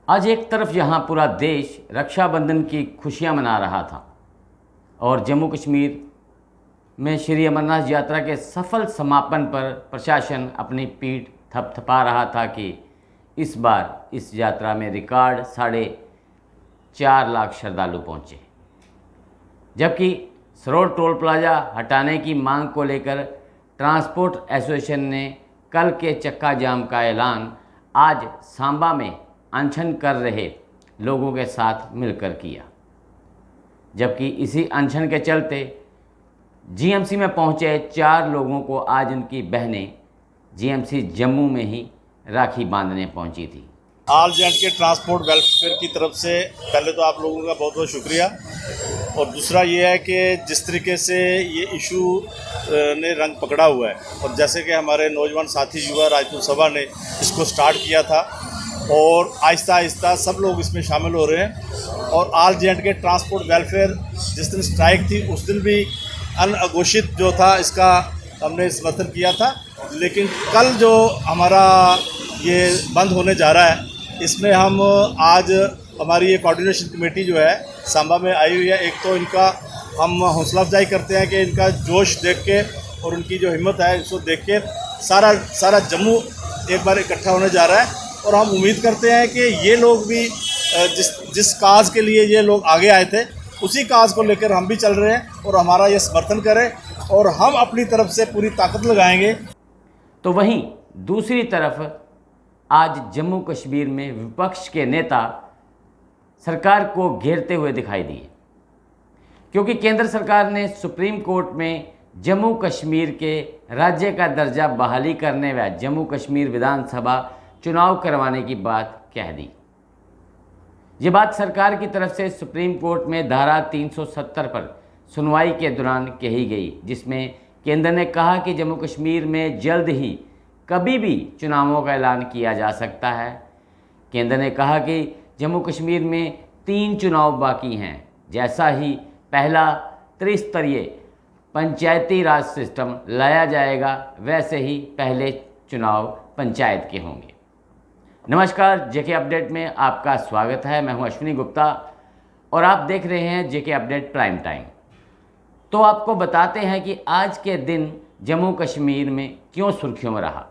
आज एक तरफ यहाँ पूरा देश रक्षाबंधन की खुशियाँ मना रहा था और जम्मू कश्मीर में श्री अमरनाथ यात्रा के सफल समापन पर प्रशासन अपनी पीठ थपथपा रहा था कि इस बार इस यात्रा में रिकॉर्ड 4.5 लाख श्रद्धालु पहुँचे। जबकि सरोड टोल प्लाजा हटाने की मांग को लेकर ट्रांसपोर्ट एसोसिएशन ने कल के चक्का जाम का ऐलान आज सांबा में अनशन कर रहे लोगों के साथ मिलकर किया। जबकि इसी अनशन के चलते जीएमसी में पहुंचे 4 लोगों को आज उनकी बहनें जीएमसी जम्मू में ही राखी बांधने पहुंची थी। ऑल जे एंड के ट्रांसपोर्ट वेलफेयर की तरफ से पहले तो आप लोगों का बहुत बहुत शुक्रिया। और दूसरा ये है कि जिस तरीके से ये इशू ने रंग पकड़ा हुआ है और जैसे कि हमारे नौजवान साथी युवा राजपूत सभा ने इसको स्टार्ट किया था और आहिस्ता आहिस्ता सब लोग इसमें शामिल हो रहे हैं। और ऑल जे एंड के ट्रांसपोर्ट वेलफेयर जिस दिन स्ट्राइक थी उस दिन भी अनघोषित जो था इसका हमने समर्थन किया था, लेकिन कल जो हमारा ये बंद होने जा रहा है इसमें हम आज हमारी ये कोऑर्डिनेशन कमेटी जो है सांबा में आई हुई है। एक तो इनका हम हौसला अफजाई करते हैं कि इनका जोश देख के और उनकी जो हिम्मत है इसको देख के सारा जम्मू एक बार इकट्ठा होने जा रहा है। और हम उम्मीद करते हैं कि ये लोग भी जिस काज के लिए ये लोग आगे आए थे उसी काज को लेकर हम भी चल रहे हैं और हमारा ये समर्थन करें और हम अपनी तरफ से पूरी ताकत लगाएंगे। तो वहीं दूसरी तरफ आज जम्मू कश्मीर में विपक्ष के नेता सरकार को घेरते हुए दिखाई दिए, क्योंकि केंद्र सरकार ने सुप्रीम कोर्ट में जम्मू कश्मीर के राज्य का दर्जा बहाली करने व जम्मू कश्मीर विधानसभा चुनाव करवाने की बात कह दी। ये बात सरकार की तरफ से सुप्रीम कोर्ट में धारा 370 पर सुनवाई के दौरान कही गई, जिसमें केंद्र ने कहा कि जम्मू कश्मीर में जल्द ही कभी भी चुनावों का ऐलान किया जा सकता है। केंद्र ने कहा कि जम्मू कश्मीर में 3 चुनाव बाकी हैं। जैसा ही पहला त्रिस्तरीय पंचायती राज सिस्टम लाया जाएगा वैसे ही पहले चुनाव पंचायत के होंगे। नमस्कार, जेके अपडेट में आपका स्वागत है। मैं हूं अश्विनी गुप्ता और आप देख रहे हैं जेके अपडेट प्राइम टाइम। तो आपको बताते हैं कि आज के दिन जम्मू कश्मीर में क्यों सुर्खियों में रहा,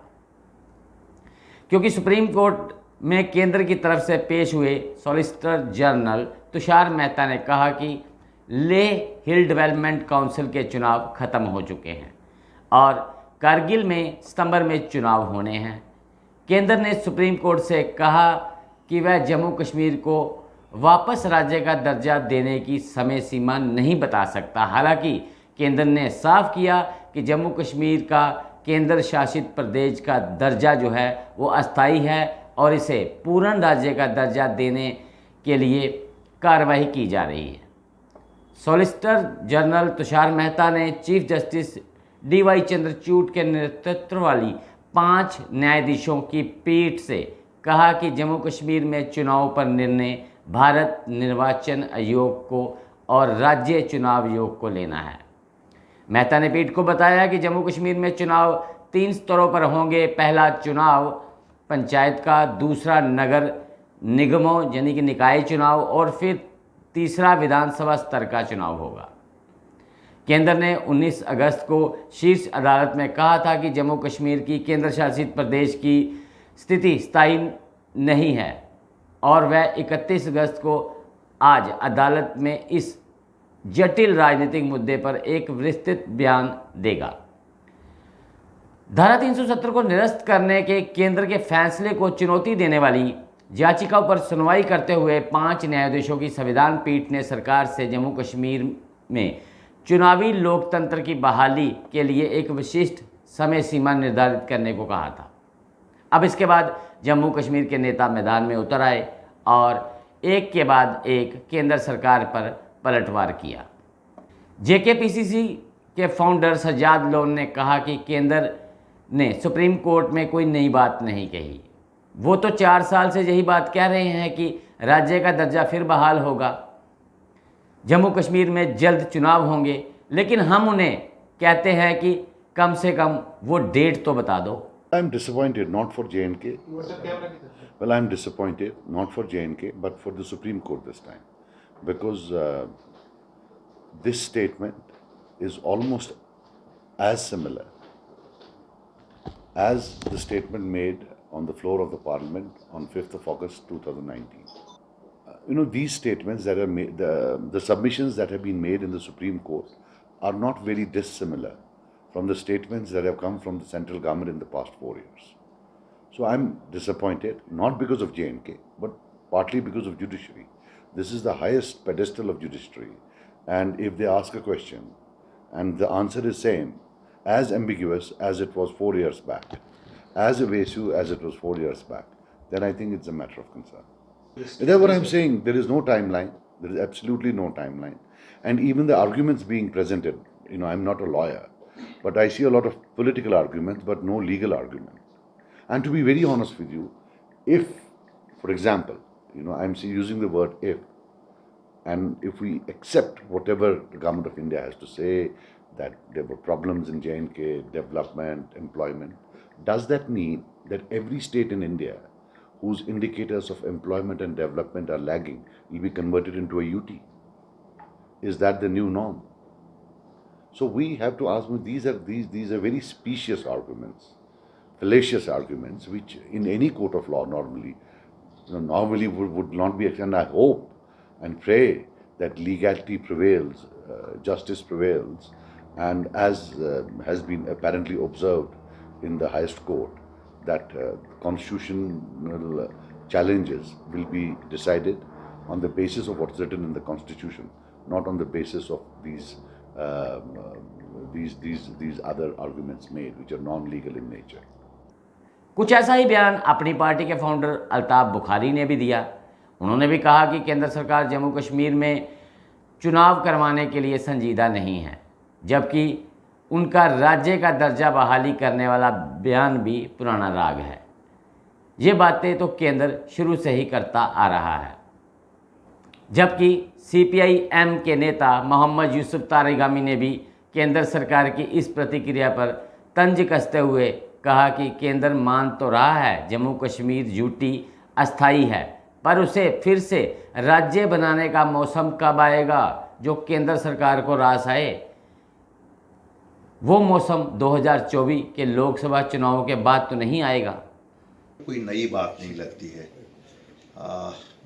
क्योंकि सुप्रीम कोर्ट में केंद्र की तरफ से पेश हुए सॉलिसिटर जनरल तुषार मेहता ने कहा कि लेह हिल डेवलपमेंट काउंसिल के चुनाव खत्म हो चुके हैं और कारगिल में सितंबर में चुनाव होने हैं। केंद्र ने सुप्रीम कोर्ट से कहा कि वह जम्मू कश्मीर को वापस राज्य का दर्जा देने की समय सीमा नहीं बता सकता। हालांकि केंद्र ने साफ किया कि जम्मू कश्मीर का केंद्र शासित प्रदेश का दर्जा जो है वो अस्थायी है और इसे पूर्ण राज्य का दर्जा देने के लिए कार्रवाई की जा रही है। सॉलिसिटर जनरल तुषार मेहता ने चीफ जस्टिस DY चंद्रचूड़ के नेतृत्व वाली 5 न्यायाधीशों की पीठ से कहा कि जम्मू कश्मीर में चुनाव पर निर्णय भारत निर्वाचन आयोग को और राज्य चुनाव आयोग को लेना है। मेहता ने पीठ को बताया कि जम्मू कश्मीर में चुनाव 3 स्तरों पर होंगे। पहला चुनाव पंचायत का, दूसरा नगर निगमों यानी कि निकाय चुनाव और फिर तीसरा विधानसभा स्तर का चुनाव होगा। केंद्र ने 19 अगस्त को शीर्ष अदालत में कहा था कि जम्मू कश्मीर की केंद्र शासित प्रदेश की स्थिति स्थायी नहीं है और वह 31 अगस्त को आज अदालत में इस जटिल राजनीतिक मुद्दे पर एक विस्तृत बयान देगा। धारा 370 को निरस्त करने के केंद्र के फैसले को चुनौती देने वाली याचिकाओं पर सुनवाई करते हुए 5 न्यायाधीशों की संविधान पीठ ने सरकार से जम्मू कश्मीर में चुनावी लोकतंत्र की बहाली के लिए एक विशिष्ट समय सीमा निर्धारित करने को कहा था। अब इसके बाद जम्मू कश्मीर के नेता मैदान में उतर आए और एक के बाद एक केंद्र सरकार पर पलटवार किया। JKPCC के फाउंडर सज्जाद लोन ने कहा कि केंद्र ने सुप्रीम कोर्ट में कोई नई बात नहीं कही। वो तो 4 साल से यही बात कह रहे हैं कि राज्य का दर्जा फिर बहाल होगा, जम्मू कश्मीर में जल्द चुनाव होंगे, लेकिन हम उन्हें कहते हैं कि कम से कम वो डेट तो बता दो। I'm disappointed not for J&K. Well, I'm disappointed not for J&K, but for the Supreme Court this time, because this statement is almost as similar as the statement made on the floor of the Parliament on 5th of August 2019. These statements that are made, the submissions that have been made in the Supreme Court are not very dissimilar from the statements that have come from the central government in the past 4 years. So I'm disappointed, not because of J&K, but partly because of judiciary. This is the highest pedestal of judiciary. And if they ask a question and the answer is same, as ambiguous as it was 4 years back, as evasive as it was 4 years back, then I think it's a matter of concern. That's what I'm saying. There is no timeline. There is absolutely no timeline. And even the arguments being presented, I'm not a lawyer, but I see a lot of political arguments, but no legal argument. And to be very honest with you, if, for example, I'm using the word if, and if we accept whatever the government of India has to say, that there were problems in J&K, development, employment, does that mean that every state in India whose indicators of employment and development are lagging will be converted into a UT? Is that the new norm? So we have to ask, these are very specious arguments, fallacious arguments, which in any court of law normally would not be accepted. And I hope and pray that legality prevails, justice prevails, and as has been apparently observed in the highest court, that constitutional challenges will be decided on the basis of what's written in the Constitution, not on the basis of these other arguments made, which are non-legal in nature. कुछ ऐसा ही बयान अपनी party के founder Altaf Bukhari ने भी दिया। उन्होंने भी कहा कि केंद्र सरकार जम्मू कश्मीर में चुनाव करवाने के लिए संजीदा नहीं है, जबकि उनका राज्य का दर्जा बहाली करने वाला बयान भी पुराना राग है। ये बातें तो केंद्र शुरू से ही करता आ रहा है। जबकि CPI-M के नेता मोहम्मद यूसुफ तारिगामी ने भी केंद्र सरकार की इस प्रतिक्रिया पर तंज कसते हुए कहा कि केंद्र मान तो रहा है जम्मू कश्मीर यूटी अस्थायी है, पर उसे फिर से राज्य बनाने का मौसम कब आएगा जो केंद्र सरकार को रास आए। वो मौसम 2024 के लोकसभा चुनावों के बाद तो नहीं आएगा। कोई नई बात नहीं लगती है।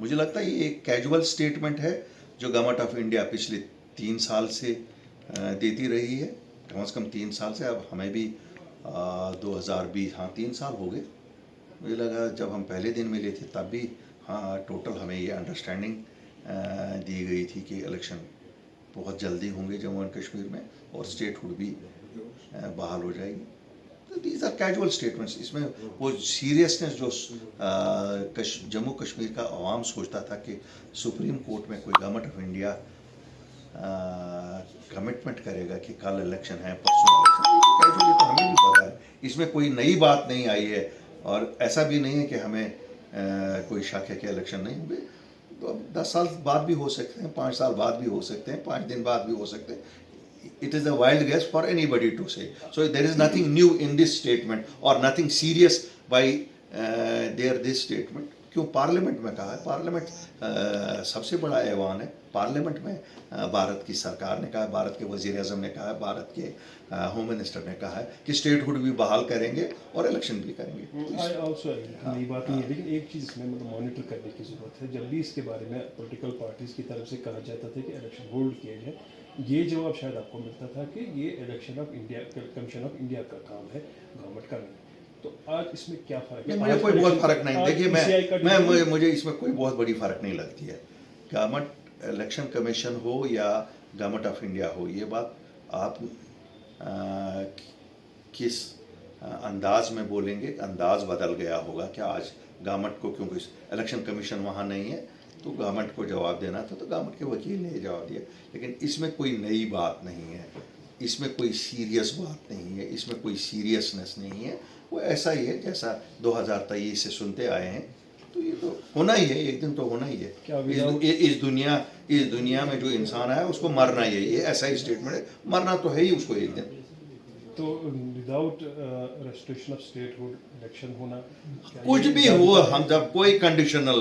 मुझे लगता है ये एक कैजुअल स्टेटमेंट है जो गवर्नमेंट ऑफ इंडिया पिछले 3 साल से देती रही है, कम से कम 3 साल से। अब हमें भी 2020 3 साल हो गए। मुझे लगा जब हम पहले दिन मिले थे तब भी टोटल हमें ये अंडरस्टैंडिंग दी गई थी कि इलेक्शन बहुत जल्दी होंगे जम्मू एंड कश्मीर में और स्टेटहुड भी बहाल हो जाएगी। तो दीज आर कैजुअल स्टेटमेंट्स। इसमें वो सीरियसनेस जो जम्मू कश्मीर का अवाम सोचता था कि सुप्रीम कोर्ट में कोई गवर्नमेंट ऑफ इंडिया कमिटमेंट करेगा कि कल इलेक्शन है, परसों इलेक्शन, तो कैजुअली तो हमें भी पता है। इसमें कोई नई बात नहीं आई है और ऐसा भी नहीं है कि हमें कोई शक है कि इलेक्शन नहीं होंगे। तो 10 साल बाद भी हो सकते हैं, 5 साल बाद भी हो सकते हैं, 5 दिन बाद भी हो सकते हैं। It is a wild guess for anybody to say. So there is nothing new in this statement or nothing serious by this statement. क्यों पार्लियामेंट में कहा है? पार्लियामेंट सबसे बड़ा ऐवान है। पार्लियामेंट में भारत की सरकार ने कहा है, भारत के वजीर आज़म ने कहा है, भारत के होम मिनिस्टर ने कहा है कि स्टेटहुड भी बहाल करेंगे और इलेक्शन भी करेंगे। नई बात नहीं है, लेकिन एक चीज़ इसमें मॉनिटर करने की ज़रूरत है। जब भी इसके बारे में पॉलिटिकल पार्टीज़ की तरफ से कहा जाता था कि इलेक्शन होल्ड किया जाए, ये जवाब शायद आपको मिलता था कि ये election of India, commission of India का काम है, गवर्नमेंट का नहीं। तो आज इसमें क्या फ़र्क है? मुझे कोई बहुत फ़र्क नहीं। देखिए मुझे इसमें कोई बहुत बड़ी फ़र्क नहीं लगती है। गवर्नमेंट इलेक्शन कमीशन हो या गवर्नमेंट ऑफ इंडिया हो, ये बात आप किस अंदाज में बोलेंगे, अंदाज बदल गया होगा क्या आज गवर्नमेंट को, क्योंकि इलेक्शन कमीशन वहाँ नहीं है तो गवर्नमेंट को जवाब देना था, तो गवर्नमेंट के वकील ने जवाब दिया। लेकिन इसमें कोई नई बात नहीं है, इसमें कोई सीरियस बात नहीं है, इसमें कोई सीरियसनेस नहीं है। वो ऐसा ही है जैसा 2023 से सुनते आए हैं। तो ये तो होना ही है, एक दिन तो होना ही है। इस दुनिया में जो इंसान है उसको मरना ही है, ये ऐसा ही स्टेटमेंट है, मरना तो है ही उसको एक दिन। तो without restriction of statehood election होना क्या कुछ ये भी हो, हम जब कोई कंडीशनल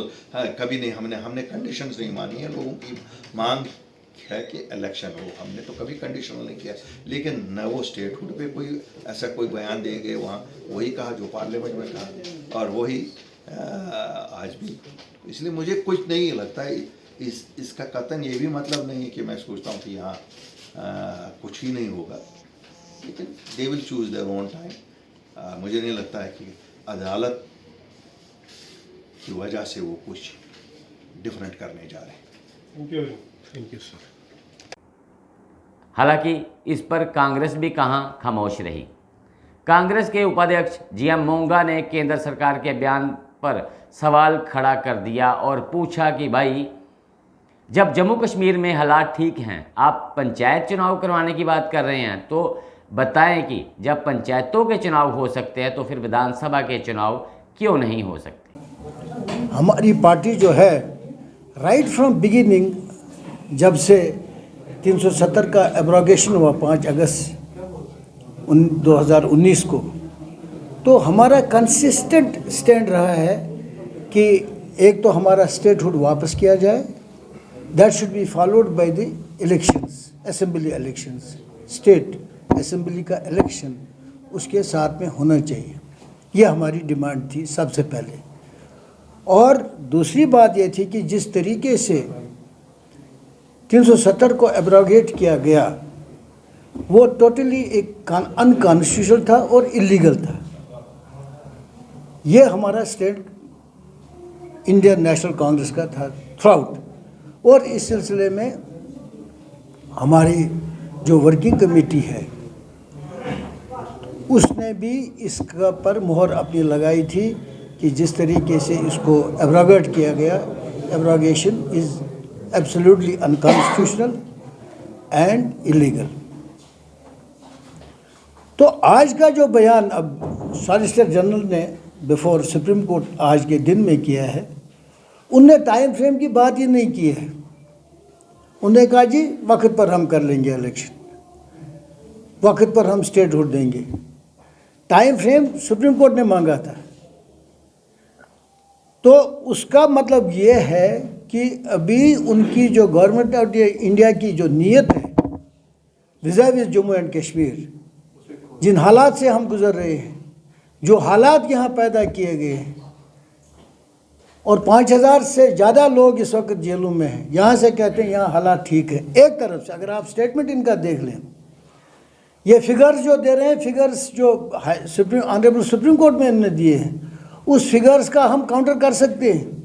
कभी नहीं, हमने कंडीशंस नहीं मानी है। लोगों की मांग है कि इलेक्शन हो, हमने तो कभी कंडीशनल नहीं किया। लेकिन न वो स्टेटहुड पे कोई ऐसा कोई बयान देंगे, वहाँ वही कहा जो पार्लियामेंट में कहा, और वही आज भी। इसलिए मुझे कुछ नहीं लगता है इसका कतन ये भी मतलब नहीं है कि मैं सोचता हूँ कि यहाँ कुछ ही नहीं होगा, लेकिन they will choose their own time. मुझे नहीं लगता है कि अदालत की वजह से वो कुछ डिफरेंट करने जा रहे हैं। Thank you sir. हालांकि इस पर कांग्रेस भी कहां खामोश रही। कांग्रेस के उपाध्यक्ष जीएम मोंगा ने केंद्र सरकार के बयान पर सवाल खड़ा कर दिया और पूछा कि भाई, जब जम्मू कश्मीर में हालात ठीक हैं, आप पंचायत चुनाव करवाने की बात कर रहे हैं, तो बताएं कि जब पंचायतों के चुनाव हो सकते हैं तो फिर विधानसभा के चुनाव क्यों नहीं हो सकते। हमारी पार्टी जो है राइट फ्रॉम बिगिनिंग, जब से 370 का एब्रोगेशन हुआ 5 अगस्त 2019 को, तो हमारा कंसिस्टेंट स्टैंड रहा है कि एक तो हमारा स्टेटहुड वापस किया जाए, that should be followed by the elections, assembly elections, state assembly का इलेक्शन उसके साथ में होना चाहिए। ये हमारी डिमांड थी सबसे पहले। और दूसरी बात ये थी कि जिस तरीके से 370 को एब्रोगेट किया गया, वो टोटली एक अनकॉन्स्टिट्यूशनल था और इलीगल था। ये हमारा स्टैंड इंडियन नेशनल कांग्रेस का था थ्रूआउट। और इस सिलसिले में हमारी जो वर्किंग कमेटी है, उसने भी इसका पर मुहर अपनी लगाई थी कि जिस तरीके से इसको एब्रोगेट किया गया, abrogation is absolutely unconstitutional and illegal. तो आज का जो बयान अब सॉलिसिटर जनरल ने बिफोर सुप्रीम कोर्ट आज के दिन में किया है, उनने टाइम फ्रेम की बात ही नहीं की है। उन्होंने कहा जी वक्त पर हम कर लेंगे इलेक्शन, वक्त पर हम स्टेटहुड देंगे। टाइम फ्रेम सुप्रीम कोर्ट ने मांगा था। तो उसका मतलब ये है कि अभी उनकी जो गवर्नमेंट ऑफ इंडिया की जो नीयत है विज़ जम्मू एंड कश्मीर, जिन हालात से हम गुजर रहे हैं, जो हालात यहाँ पैदा किए गए हैं, और 5000 से ज़्यादा लोग इस वक्त जेलों में हैं, यहाँ से कहते हैं यहाँ हालात ठीक है। एक तरफ से अगर आप स्टेटमेंट इनका देख लें, ये फिगर्स जो दे रहे हैं, फिगर्स जो ऑनरेबल सुप्रीम कोर्ट में इन्होंने दिए हैं, उस फिगर्स का हम काउंटर कर सकते हैं।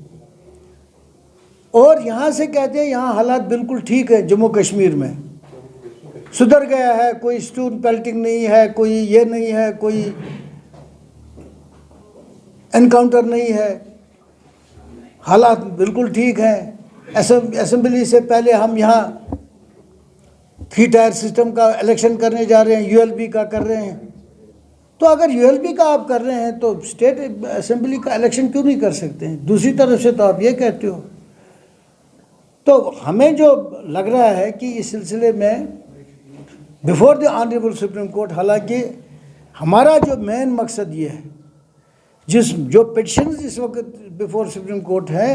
और यहाँ से कहते हैं यहाँ हालात बिल्कुल ठीक है, जम्मू कश्मीर में सुधर गया है, कोई स्टोन पेल्टिंग नहीं है, कोई ये नहीं है, कोई एनकाउंटर नहीं है, हालात बिल्कुल ठीक हैं। असेंबली से पहले हम यहाँ 3 टायर सिस्टम का इलेक्शन करने जा रहे हैं, यूएलबी का कर रहे हैं। तो अगर यूएलबी का आप कर रहे हैं तो स्टेट असेंबली का इलेक्शन क्यों नहीं कर सकते हैं? दूसरी तरफ से तो आप ये कहते हो। तो हमें जो लग रहा है कि इस सिलसिले में before the honourable supreme court, हालांकि हमारा जो मेन मकसद ये है, जो पिटिशंस इस वक्त बिफोर सुप्रीम कोर्ट है,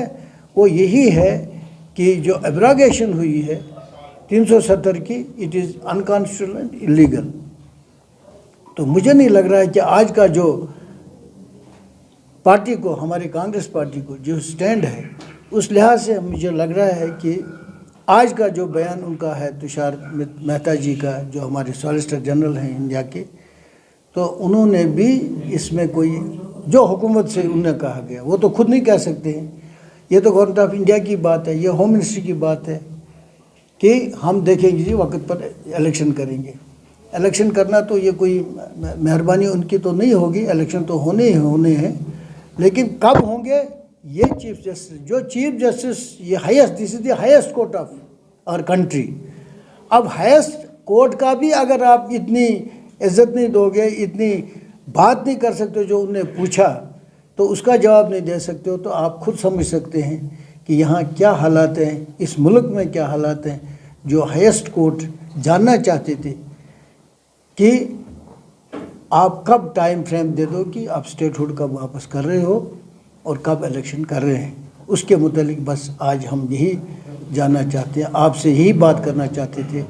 वो यही है कि जो एब्रोगेशन हुई है 370 की, it is unconstitutional and illegal. तो मुझे नहीं लग रहा है कि आज का जो पार्टी को, हमारी कांग्रेस पार्टी को जो स्टैंड है, उस लिहाज से मुझे लग रहा है कि आज का जो बयान उनका है तुषार मेहता जी का, जो हमारे सॉलिसिटर जनरल हैं इंडिया के, तो उन्होंने भी इसमें कोई जो हुकूमत से उन्हें कहा गया वो तो खुद नहीं कह सकते हैं। ये तो गवर्नमेंट ऑफ इंडिया की बात है, ये होम मिनिस्ट्री की बात है कि हम देखेंगे जी वक्त पर इलेक्शन करेंगे। इलेक्शन करना तो ये कोई मेहरबानी उनकी तो नहीं होगी, इलेक्शन तो होने ही होने हैं, लेकिन कब होंगे ये चीफ जस्टिस, जो चीफ जस्टिस, ये highest, this is the highest court of our country. अब हाईएस्ट कोर्ट का भी अगर आप इतनी इज्जत नहीं दोगे, इतनी बात नहीं कर सकते जो उन्हें पूछा, तो उसका जवाब नहीं दे सकते हो, तो आप खुद समझ सकते हैं कि यहाँ क्या हालात हैं, इस मुल्क में क्या हालात हैं। जो हाईएस्ट कोर्ट जानना चाहते थे कि आप कब टाइम फ्रेम दे दो कि आप स्टेटहुड कब वापस कर रहे हो और कब इलेक्शन कर रहे हैं, उसके मुतालिक बस आज हम यही जानना चाहते हैं, आपसे यही बात करना चाहते थे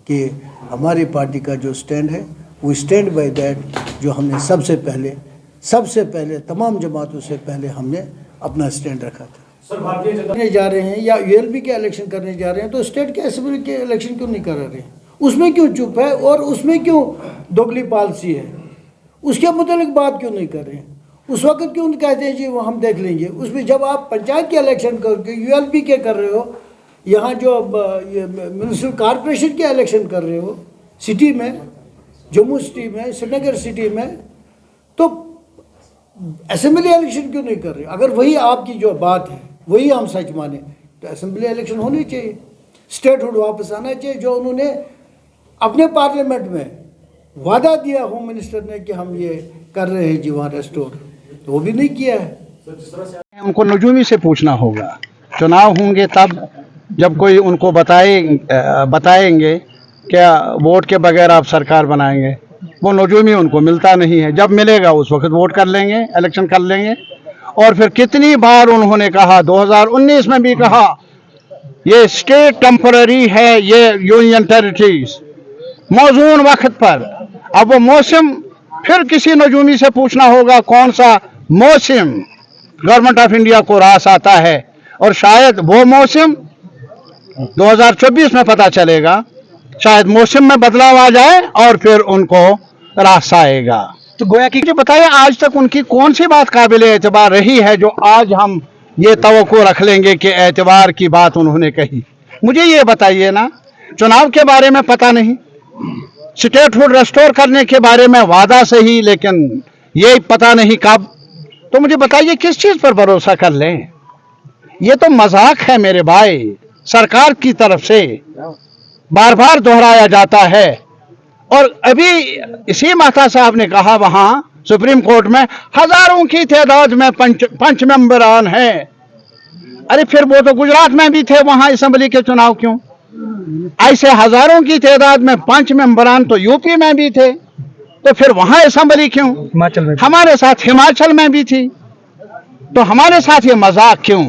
कि हमारी पार्टी का जो स्टैंड है वो स्टैंड बाय दैट, जो हमने सबसे पहले तमाम जमातों से पहले हमने अपना स्टैंड रखा था। सर, भारतीय जनता करने जा रहे हैं या यूएलबी के इलेक्शन करने जा रहे हैं, तो स्टेट के असेंबली के इलेक्शन क्यों नहीं करा रहे हैं? उसमें क्यों चुप है और उसमें क्यों दोगली पॉलिसी है? उसके मुतालिक बात क्यों नहीं कर रहे हैं? उस वक्त क्यों कहते हैं जी वो हम देख लेंगे? उसमें जब आप पंचायत के इलेक्शन करके यूएलबी के कर रहे हो, यहाँ जो म्यूनिसिपल कॉरपोरेशन के इलेक्शन कर रहे हो सिटी में, जम्मू सिटी में, श्रीनगर सिटी में, तो असेंबली इलेक्शन क्यों नहीं कर रहे? अगर वही आपकी जो बात है वही हम सच माने तो असेंबली इलेक्शन होनी चाहिए, स्टेटहुड वापस आना चाहिए। जो उन्होंने अपने पार्लियामेंट में वादा दिया होम मिनिस्टर ने कि हम ये कर रहे हैं जी वहाँ रेस्टोर, तो वो भी नहीं किया है। उनको नजूमी से पूछना होगा, चुनाव होंगे तब जब कोई उनको बताएंगे क्या वोट के बगैर आप सरकार बनाएंगे। वो नजूमी उनको मिलता नहीं है, जब मिलेगा उस वक्त वोट कर लेंगे, इलेक्शन कर लेंगे। और फिर कितनी बार उन्होंने कहा, 2019 में भी कहा ये स्टेट टेम्पररी है, ये यूनियन टेरिटरीज, मौजूद वक्त पर। अब वो मौसम फिर किसी नजूमी से पूछना होगा कौन सा मौसम गवर्नमेंट ऑफ इंडिया को रास आता है, और शायद वो मौसम 2024 में पता चलेगा, शायद मौसम में बदलाव आ जाए और फिर उनको रास आएगा। तो गोया कि बताइए आज तक उनकी कौन सी बात काबिल एतबार रही है जो आज हम ये तवक्को रख लेंगे कि एतबार की बात उन्होंने कही। मुझे ये बताइए ना, चुनाव के बारे में पता नहीं, स्टेटहुड रेस्टोर करने के बारे में वादा सही, लेकिन ये पता नहीं कब। तो मुझे बताइए किस चीज पर भरोसा कर लें? ये तो मजाक है मेरे भाई, सरकार की तरफ से बार बार दोहराया जाता है। और अभी इसी महता साहब ने कहा वहां सुप्रीम कोर्ट में हजारों की तादाद में पंच मेंबरान हैं। अरे फिर वो तो गुजरात में भी थे, वहां असेंबली के चुनाव क्यों? ऐसे हजारों की तादाद में 5 मेंबरान तो यूपी में भी थे, तो फिर वहां असेंबली क्यों? हिमाचल में, हमारे साथ हिमाचल में भी थी, तो हमारे साथ ये मजाक क्यों?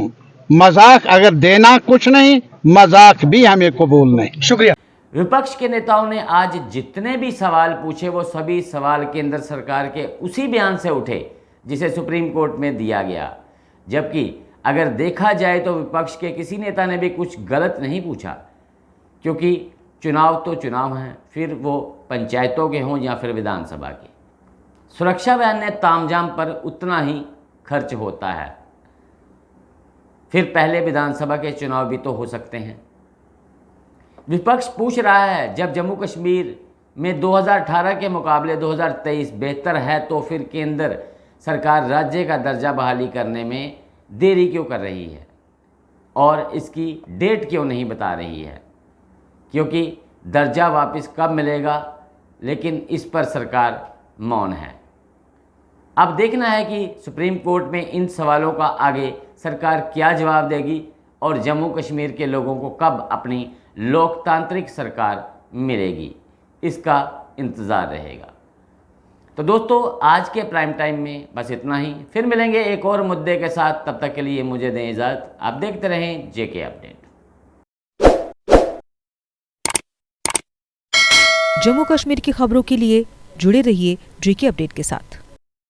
मजाक अगर देना कुछ नहीं, मजाक भी हमें कबूल नहीं। शुक्रिया। विपक्ष के नेताओं ने आज जितने भी सवाल पूछे वो सभी सवाल केंद्र सरकार के उसी बयान से उठे जिसे सुप्रीम कोर्ट में दिया गया। जबकि अगर देखा जाए तो विपक्ष के किसी नेता ने भी कुछ गलत नहीं पूछा, क्योंकि चुनाव तो चुनाव हैं, फिर वो पंचायतों के हों या फिर विधानसभा के। सुरक्षा बयान ने तामझाम पर उतना ही खर्च होता है, फिर पहले विधानसभा के चुनाव भी तो हो सकते हैं। विपक्ष पूछ रहा है जब जम्मू कश्मीर में 2018 के मुकाबले 2023 बेहतर है तो फिर केंद्र सरकार राज्य का दर्जा बहाली करने में देरी क्यों कर रही है और इसकी डेट क्यों नहीं बता रही है, क्योंकि दर्जा वापस कब मिलेगा, लेकिन इस पर सरकार मौन है। अब देखना है कि सुप्रीम कोर्ट में इन सवालों का आगे सरकार क्या जवाब देगी और जम्मू कश्मीर के लोगों को कब अपनी लोकतांत्रिक सरकार मिलेगी, इसका इंतज़ार रहेगा। तो दोस्तों, आज के प्राइम टाइम में बस इतना ही। फिर मिलेंगे एक और मुद्दे के साथ, तब तक के लिए मुझे दें इजाज़त। आप देखते रहें जेके अपडेट। जम्मू कश्मीर की खबरों के लिए जुड़े रहिए जेके अपडेट के साथ।